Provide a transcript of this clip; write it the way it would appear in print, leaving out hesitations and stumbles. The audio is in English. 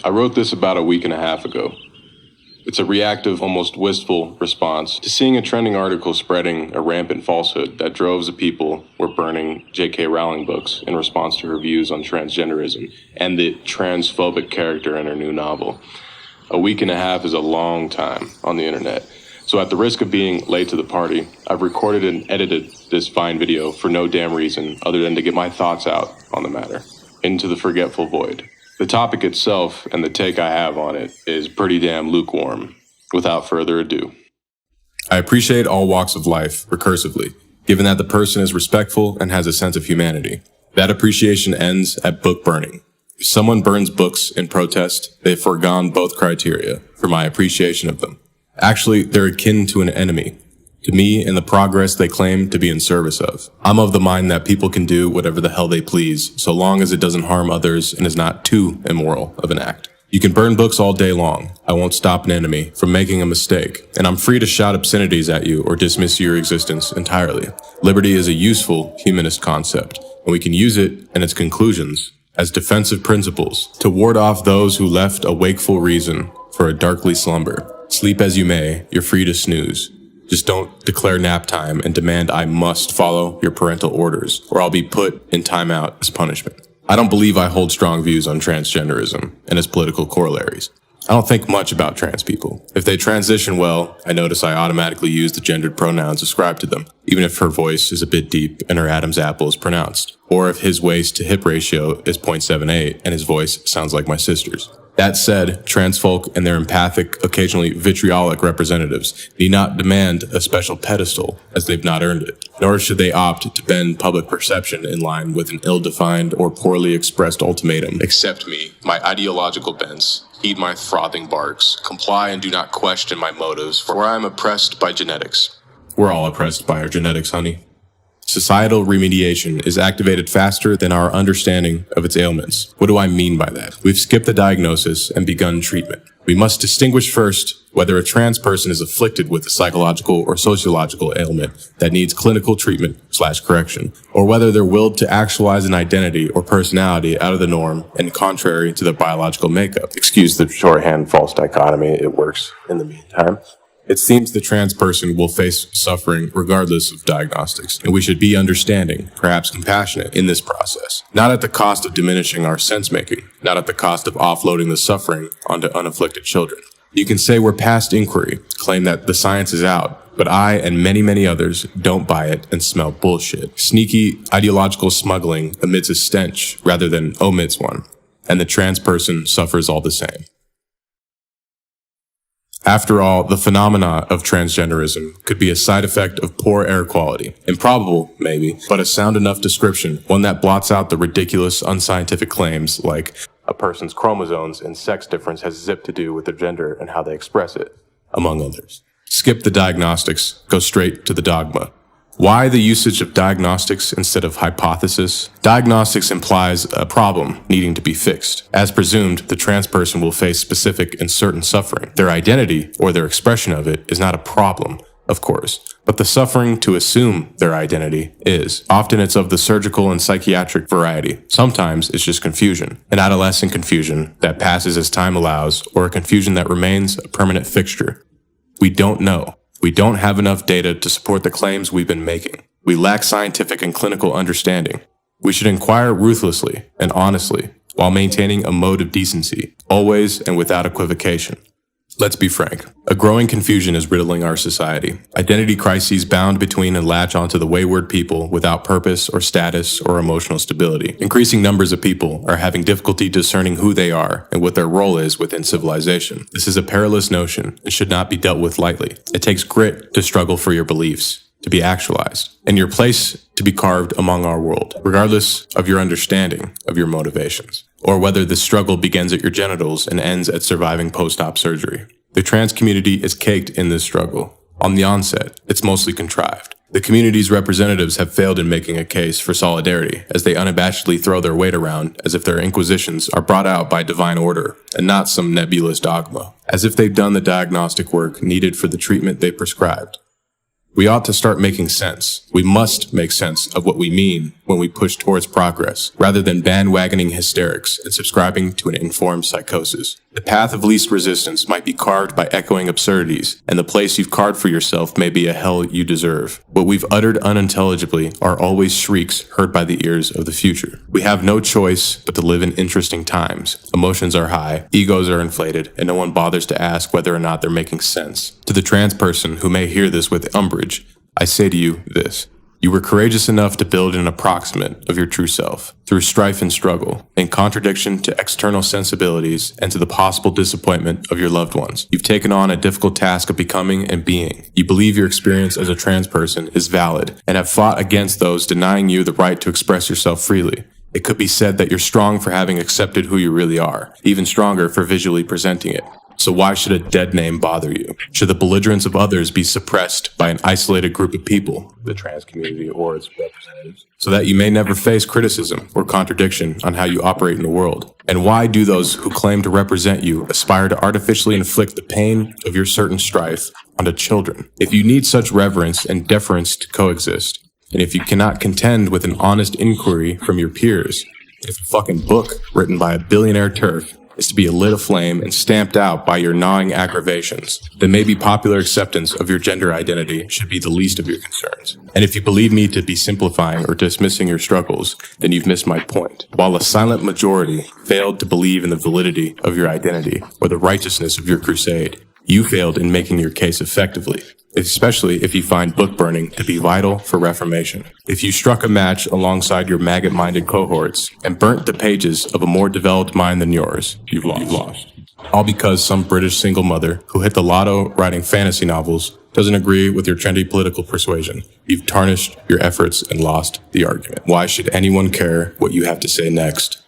I wrote this about a week and a half ago. It's a reactive, almost wistful response to seeing a trending article spreading a rampant falsehood that droves of people were burning J.K. Rowling books in response to her views on transgenderism and the transphobic character in her new novel. A week and a half is a long time on the internet. So at the risk of being late to the party, I've recorded and edited this fine video for no damn reason other than to get my thoughts out on the matter, into the forgetful void. The topic itself and the take I have on it is pretty damn lukewarm. Without further ado. I appreciate all walks of life, recursively, given that the person is respectful and has a sense of humanity. That appreciation ends at book burning. If someone burns books in protest, they've foregone both criteria for my appreciation of them. Actually, they're akin to an enemy, to me and the progress they claim to be in service of. I'm of the mind that people can do whatever the hell they please, so long as it doesn't harm others and is not too immoral of an act. You can burn books all day long. I won't stop an enemy from making a mistake, and I'm free to shout obscenities at you or dismiss your existence entirely. Liberty is a useful humanist concept, and we can use it and its conclusions as defensive principles to ward off those who left a wakeful reason for a darkly slumber. Sleep as you may, you're free to snooze. Just don't declare nap time and demand I must follow your parental orders, or I'll be put in timeout as punishment. I don't believe I hold strong views on transgenderism and its political corollaries. I don't think much about trans people. If they transition well, I notice I automatically use the gendered pronouns ascribed to them, even if her voice is a bit deep and her Adam's apple is pronounced, or if his waist to hip ratio is 0.78 and his voice sounds like my sister's. That said, trans folk and their empathic, occasionally vitriolic representatives need not demand a special pedestal as they've not earned it, nor should they opt to bend public perception in line with an ill-defined or poorly expressed ultimatum. Accept me, my ideological bents, heed my frothing barks, comply and do not question my motives, for I am oppressed by genetics. We're all oppressed by our genetics, honey. Societal remediation is activated faster than our understanding of its ailments. What do I mean by that? We've skipped the diagnosis and begun treatment. We must distinguish first whether a trans person is afflicted with a psychological or sociological ailment that needs clinical treatment/correction, or whether they're willed to actualize an identity or personality out of the norm and contrary to their biological makeup. Excuse the shorthand false dichotomy, it works in the meantime. It seems the trans person will face suffering regardless of diagnostics, and we should be understanding, perhaps compassionate, in this process. Not at the cost of diminishing our sense-making, not at the cost of offloading the suffering onto unafflicted children. You can say we're past inquiry, claim that the science is out, but I and many, many others don't buy it and smell bullshit. Sneaky ideological smuggling emits a stench rather than omits one, and the trans person suffers all the same. After all, the phenomena of transgenderism could be a side effect of poor air quality. Improbable, maybe, but a sound enough description, one that blots out the ridiculous, unscientific claims like a person's chromosomes and sex difference has zip to do with their gender and how they express it, among others. Skip the diagnostics, go straight to the dogma. Why the usage of diagnostics instead of hypothesis? Diagnostics implies a problem needing to be fixed. As presumed, the trans person will face specific and certain suffering. Their identity, or their expression of it, is not a problem, of course, but the suffering to assume their identity is. Often it's of the surgical and psychiatric variety. Sometimes it's just confusion, an adolescent confusion that passes as time allows, or a confusion that remains a permanent fixture. We don't know. We don't have enough data to support the claims we've been making. We lack scientific and clinical understanding. We should inquire ruthlessly and honestly while maintaining a mode of decency, always and without equivocation. Let's be frank. A growing confusion is riddling our society. Identity crises bound between and latch onto the wayward people without purpose or status or emotional stability. Increasing numbers of people are having difficulty discerning who they are and what their role is within civilization. This is a perilous notion and should not be dealt with lightly. It takes grit to struggle for your beliefs, to be actualized, and your place to be carved among our world, regardless of your understanding of your motivations, or whether the struggle begins at your genitals and ends at surviving post-op surgery. The trans community is caked in this struggle. On the onset, it's mostly contrived. The community's representatives have failed in making a case for solidarity, as they unabashedly throw their weight around as if their inquisitions are brought out by divine order and not some nebulous dogma, as if they've done the diagnostic work needed for the treatment they prescribed. We ought to start making sense. We must make sense of what we mean when we push towards progress, rather than bandwagoning hysterics and subscribing to an informed psychosis. The path of least resistance might be carved by echoing absurdities, and the place you've carved for yourself may be a hell you deserve. What we've uttered unintelligibly are always shrieks heard by the ears of the future. We have no choice but to live in interesting times. Emotions are high, egos are inflated, and no one bothers to ask whether or not they're making sense. To the trans person who may hear this with umbrage, I say to you this. You were courageous enough to build an approximate of your true self, through strife and struggle, in contradiction to external sensibilities and to the possible disappointment of your loved ones. You've taken on a difficult task of becoming and being. You believe your experience as a trans person is valid, and have fought against those denying you the right to express yourself freely. It could be said that you're strong for having accepted who you really are, even stronger for visually presenting it. So why should a dead name bother you? Should the belligerence of others be suppressed by an isolated group of people, the trans community or its representatives, so that you may never face criticism or contradiction on how you operate in the world? And why do those who claim to represent you aspire to artificially inflict the pain of your certain strife onto children? If you need such reverence and deference to coexist, and if you cannot contend with an honest inquiry from your peers, if a fucking book written by a billionaire TERF is to be lit aflame and stamped out by your gnawing aggravations, then maybe popular acceptance of your gender identity should be the least of your concerns. And if you believe me to be simplifying or dismissing your struggles, then you've missed my point. While a silent majority failed to believe in the validity of your identity or the righteousness of your crusade, you failed in making your case effectively, especially if you find book burning to be vital for reformation. If you struck a match alongside your maggot-minded cohorts and burnt the pages of a more developed mind than yours, you've lost. All because some British single mother who hit the lotto writing fantasy novels doesn't agree with your trendy political persuasion. You've tarnished your efforts and lost the argument. Why should anyone care what you have to say next?